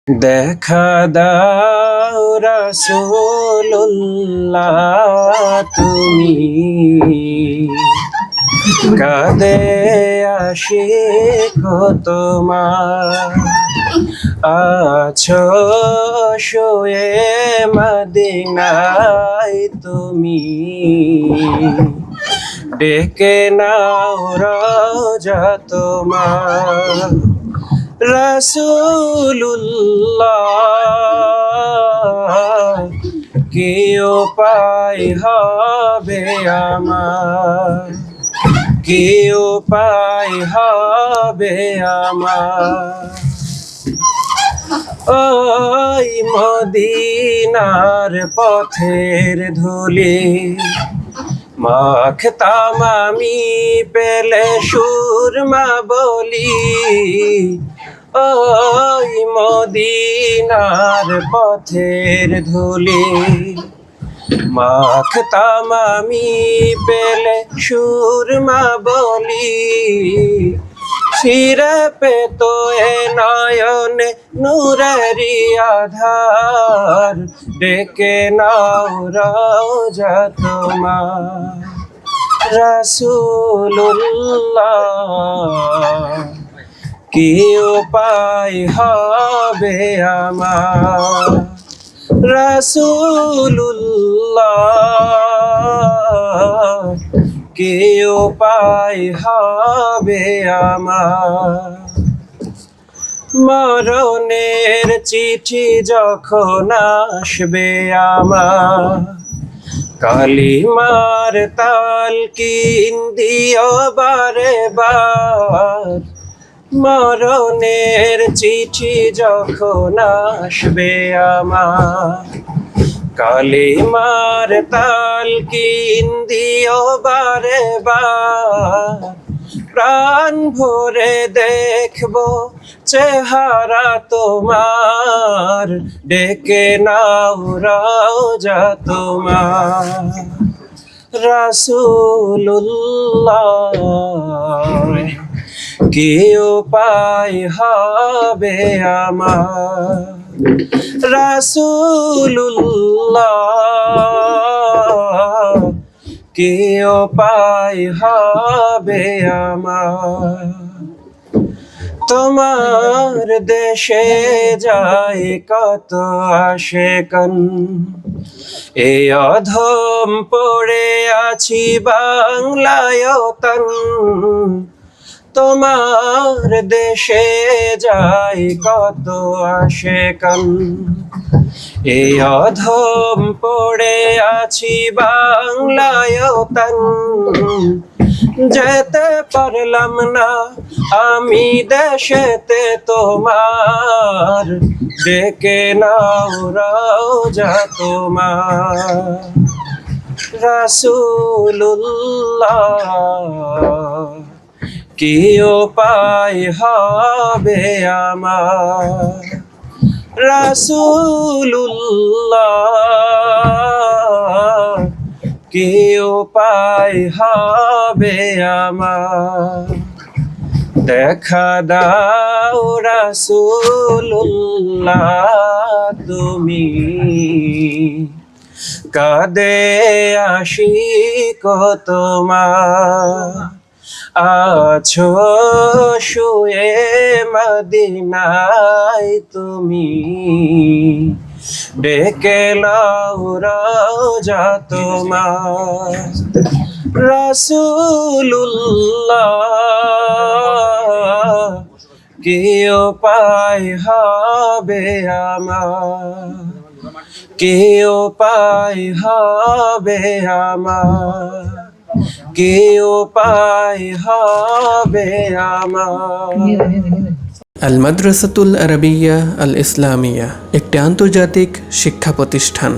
দেখা দাও রাসূলুল্লাহ, তুমি কাঁদে আশিক তোমার। আছো শুয়ে মদিনায় তুমি, ডেকে নাও রওজা তোমার। রাসূলুল্লাহ, কি উপায় হবে আমার, কি উপায় হবে আমার। ওই মদিনার পথের ধুলি মাখতাম আমি, পেলে সুরমা বলি। ওই মদিনার পথের ধুলি মাখতাম আমি, পেলে সুরমা বলি। ফিরে পেত এ নয়নে নূরেরি আধার, ডেকে নাও রওজা তোমার। রাসূলুল্লাহ, কি উপায় হবে আমার। রাসূলুল্লাহ, কি উপায় হবে আমার। মরণের চিঠি যখন আসবে আমার, কালিমার তালকিন দিও বারে বার। মরণের চিঠি যখন আসবে আমার, কালিমার তালকিন দিও বারে বার। প্রাণ ভরে দেখবো চেহারা তোমার, ডেকে নাও রওজা তোমার। রাসূলুল্লাহ, কি উপায় হবে আমার। রাসূলুল্লাহ, কি উপায় হবে আমার। তোমার দেশে যায় কত আশেকন, এই অধম পড়ে আছি বাংলায় তন। তোমার দেশে যায় কত আশেকন, এই অধম পড়ে আছি বাংলায় তন। যেতে পারলাম না আমি দেশেতে তোমার, ডেকে নাও রওজা তোমার। রাসূলুল্লাহ, কি উপায় হবে আমার। রাসূলুল্লাহ, কি উপায় হবে আমার। দেখা দাও রাসূলুল্লাহ, তুমি কাঁদে আশিক তোমার। আছো শুয়ে মদিনায় তুমি, ডেকে নাও রওজা তোমার। রাসূলুল্লাহ, কি উপায় হবে আমার, কি উপায় হবে আমার, কি উপায় হবে আমার। আল মাদ্রাসাতুল আরাবিয়া আল ইসলামিয়া একটি আন্তর্জাতিক শিক্ষা প্রতিষ্ঠান।